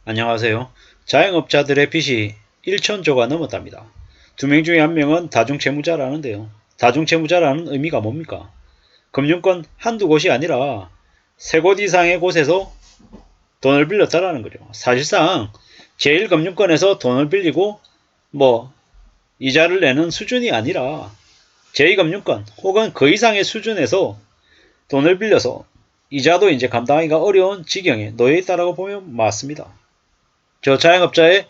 안녕하세요. 자영업자들의 빚이 1천조가 넘었답니다. 두 명 중에 한 명은 다중채무자라는데요. 다중채무자라는 의미가 뭡니까? 금융권 한두 곳이 아니라 세 곳 이상의 곳에서 돈을 빌렸다라는 거죠. 사실상 제1금융권에서 돈을 빌리고 이자를 내는 수준이 아니라 제2금융권 혹은 그 이상의 수준에서 돈을 빌려서 이자도 이제 감당하기가 어려운 지경에 놓여 있다라고 보면 맞습니다. 저 자영업자의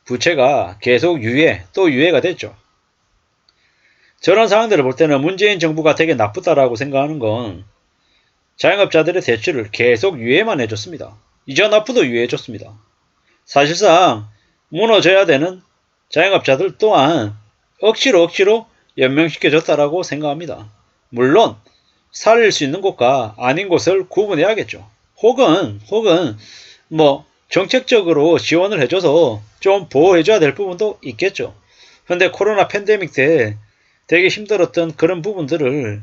부채가 계속 유예 또 유예가 됐죠. 저런 상황들을 볼 때는 문재인 정부가 되게 나쁘다라고 생각하는 건 자영업자들의 대출을 계속 유예만 해줬습니다. 이자 납부도 유예해줬습니다. 사실상 무너져야 되는 자영업자들 또한 억지로 연명시켜줬다라고 생각합니다. 물론 살릴 수 있는 곳과 아닌 곳을 구분해야겠죠. 혹은 정책적으로 지원을 해줘서 좀 보호해줘야 될 부분도 있겠죠. 근데 코로나 팬데믹 때 되게 힘들었던 그런 부분들을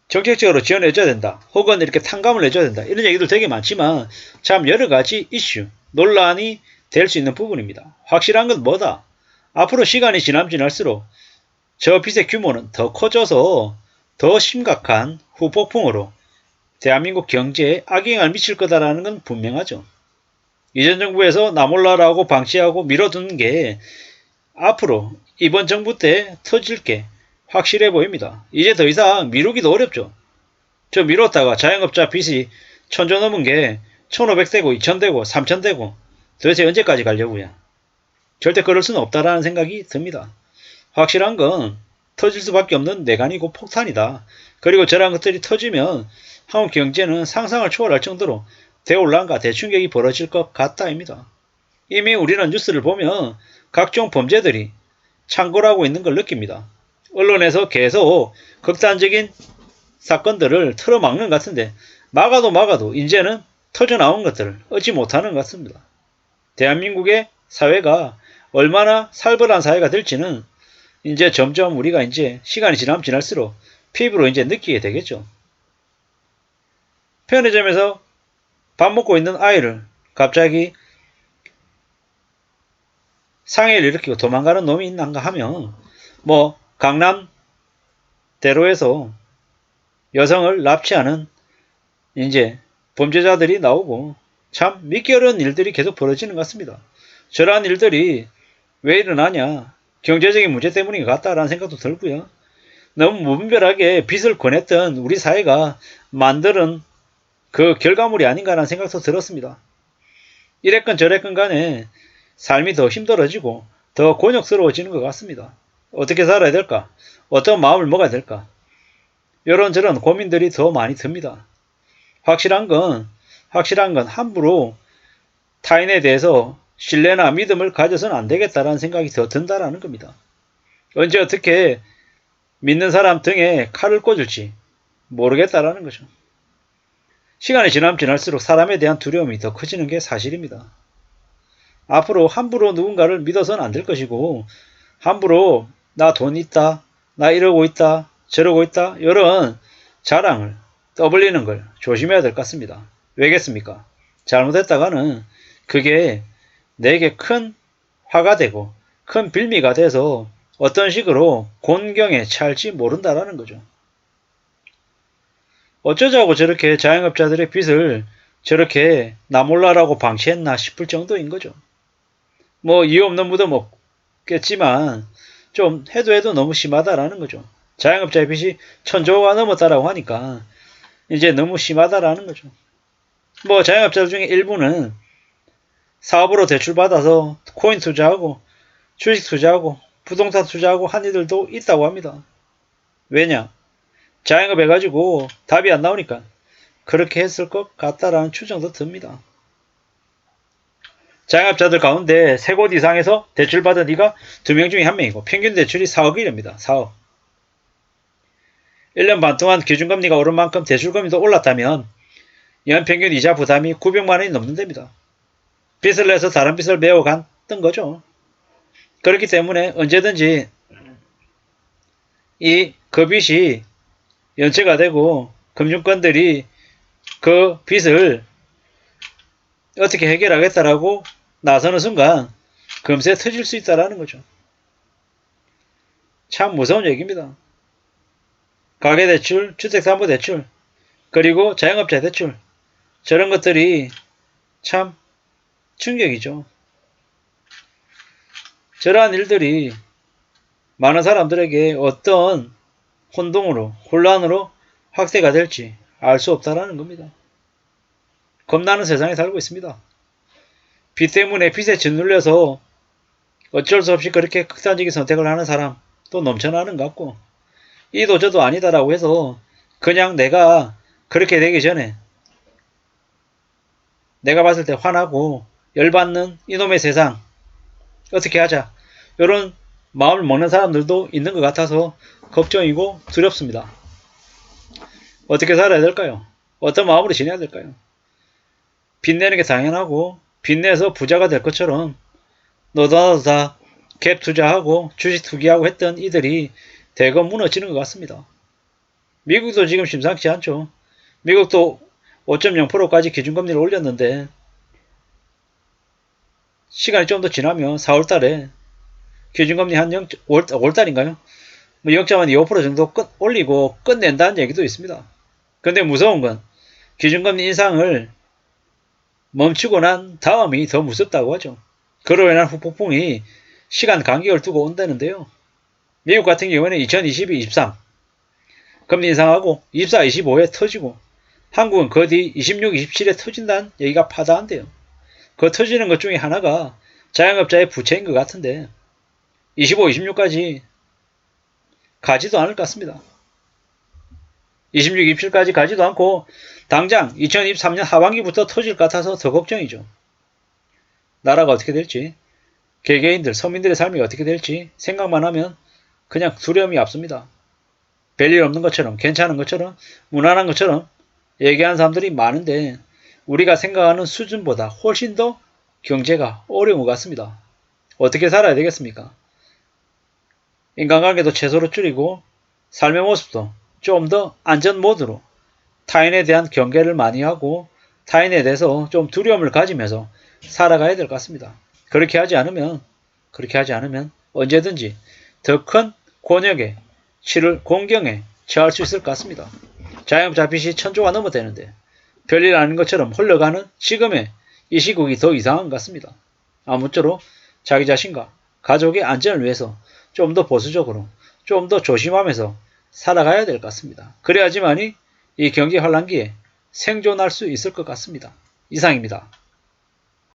정책적으로 지원해줘야 된다. 혹은 이렇게 탕감을 해줘야 된다. 이런 얘기들 되게 많지만 참 여러 가지 이슈, 논란이 될 수 있는 부분입니다. 확실한 건 뭐다? 앞으로 시간이 지날수록 저 빚의 규모는 더 커져서 더 심각한 후폭풍으로 대한민국 경제에 악영향을 미칠 거다라는 건 분명하죠. 이전 정부에서 나 몰라라고 방치하고 밀어두는 게 앞으로 이번 정부 때 터질 게 확실해 보입니다. 이제 더 이상 미루기도 어렵죠. 저 미뤘다가 자영업자 빚이 1000조 넘은 게 1500되고 2000되고 3000되고 도대체 언제까지 가려고요. 절대 그럴 수는 없다라는 생각이 듭니다. 확실한 건 터질 수밖에 없는 내관이고 폭탄이다. 그리고 저런 것들이 터지면 한국 경제는 상상을 초월할 정도로 대혼란과 대충격이 벌어질 것 같다입니다. 이미 우리는 뉴스를 보면 각종 범죄들이 창궐하고 있는 걸 느낍니다. 언론에서 계속 극단적인 사건들을 틀어막는 것 같은데 막아도 이제는 터져나온 것들을 얻지 못하는 것 같습니다. 대한민국의 사회가 얼마나 살벌한 사회가 될지는 이제 점점 우리가 이제 시간이 지나면 지날수록 피부로 이제 느끼게 되겠죠. 편의점에서 밥 먹고 있는 아이를 갑자기 상해를 일으키고 도망가는 놈이 있는가 하면 강남 대로에서 여성을 납치하는 이제 범죄자들이 나오고 참 믿기 어려운 일들이 계속 벌어지는 것 같습니다. 저러한 일들이 왜 일어나냐? 경제적인 문제 때문인 것 같다라는 생각도 들고요. 너무 무분별하게 빚을 권했던 우리 사회가 만드는 그 결과물이 아닌가라는 생각도 들었습니다. 이랬건 저랬건 간에 삶이 더 힘들어지고 더 곤욕스러워지는 것 같습니다. 어떻게 살아야 될까? 어떤 마음을 먹어야 될까? 이런저런 고민들이 더 많이 듭니다. 확실한 건 함부로 타인에 대해서 신뢰나 믿음을 가져서는 안 되겠다라는 생각이 더 든다라는 겁니다. 언제 어떻게 믿는 사람 등에 칼을 꽂을지 모르겠다라는 거죠. 시간이 지나면 지날수록 사람에 대한 두려움이 더 커지는 게 사실입니다. 앞으로 함부로 누군가를 믿어서는 안 될 것이고 함부로 나 돈 있다, 나 이러고 있다, 저러고 있다 이런 자랑을 떠벌리는 걸 조심해야 될 것 같습니다. 왜겠습니까? 잘못했다가는 그게 내게 큰 화가 되고 큰 빌미가 돼서 어떤 식으로 곤경에 처할지 모른다라는 거죠. 어쩌자고 저렇게 자영업자들의 빚을 저렇게 나 몰라라고 방치했나 싶을 정도인 거죠. 이유 없는 무덤 없겠지만 좀 해도 너무 심하다라는 거죠. 자영업자의 빚이 1000조가 넘었다라고 하니까 이제 너무 심하다라는 거죠. 자영업자들 중에 일부는 사업으로 대출받아서 코인 투자하고 주식 투자하고 부동산 투자하고 한 이들도 있다고 합니다. 왜냐? 자영업 해가지고 답이 안 나오니까 그렇게 했을 것 같다라는 추정도 듭니다. 자영업자들 가운데 3곳 이상에서 대출받은 이가 2명 중에 1명이고 평균 대출이 4억이랍니다. 4억. 1년 반 동안 기준금리가 오른 만큼 대출금리도 올랐다면 연평균 이자 부담이 900만원이 넘는답니다. 빚을 내서 다른 빚을 메워갔던 거죠. 그렇기 때문에 언제든지 그 빚이 연체가 되고 금융권들이 그 빚을 어떻게 해결하겠다라고 나서는 순간 금세 터질 수 있다라는 거죠. 참 무서운 얘기입니다. 가계대출, 주택담보대출, 그리고 자영업자 대출, 저런 것들이 참 충격이죠. 저러한 일들이 많은 사람들에게 어떤 혼란으로 확대가 될지 알 수 없다라는 겁니다. 겁나는 세상에 살고 있습니다. 빚 때문에 빚에 짓눌려서 어쩔 수 없이 그렇게 극단적인 선택을 하는 사람 또 넘쳐나는 것 같고, 이도 저도 아니다라고 해서 그냥 내가 그렇게 되기 전에 내가 봤을 때 화나고 열받는 이놈의 세상 어떻게 하자, 이런 마음을 먹는 사람들도 있는 것 같아서 걱정이고 두렵습니다. 어떻게 살아야 될까요? 어떤 마음으로 지내야 될까요? 빚내는 게 당연하고 빚내서 부자가 될 것처럼 너도 나도 다 갭 투자하고 주식 투기하고 했던 이들이 대거 무너지는 것 같습니다. 미국도 지금 심상치 않죠. 미국도 5.0%까지 기준금리를 올렸는데 시간이 좀 더 지나면 4월달에 기준금리 한 5월달인가요? 뭐 0.25% 정도 올리고 끝낸다는 얘기도 있습니다. 근데 무서운 건 기준금리 인상을 멈추고 난 다음이 더 무섭다고 하죠. 그로 인한 후폭풍이 시간 간격을 두고 온다는데요. 미국 같은 경우에는 2022, 23 금리 인상하고 24, 25에 터지고 한국은 그 뒤 26, 27에 터진다는 얘기가 파다한데요. 그 터지는 것 중에 하나가 자영업자의 부채인 것 같은데 25, 26까지 가지도 않을 것 같습니다. 26, 27까지 가지도 않고 당장 2023년 하반기부터 터질 것 같아서 더 걱정이죠. 나라가 어떻게 될지, 개개인들, 서민들의 삶이 어떻게 될지 생각만 하면 그냥 두려움이 앞섭니다. 별일 없는 것처럼, 괜찮은 것처럼, 무난한 것처럼 얘기하는 사람들이 많은데 우리가 생각하는 수준보다 훨씬 더 경제가 어려운 것 같습니다. 어떻게 살아야 되겠습니까? 인간관계도 최소로 줄이고 삶의 모습도 좀 더 안전 모드로 타인에 대한 경계를 많이 하고 타인에 대해서 좀 두려움을 가지면서 살아가야 될 것 같습니다. 그렇게 하지 않으면 언제든지 더 큰 곤욕에 치를 공경에 처할 수 있을 것 같습니다. 자영업자 빚이 1000조가 넘어대는데 별일 아닌 것처럼 흘러가는 지금의 이 시국이 더 이상한 것 같습니다. 아무쪼록 자기 자신과 가족의 안전을 위해서 좀 더 보수적으로, 좀 더 조심하면서 살아가야 될 것 같습니다. 그래야지만이 이 경기 환란기에 생존할 수 있을 것 같습니다. 이상입니다.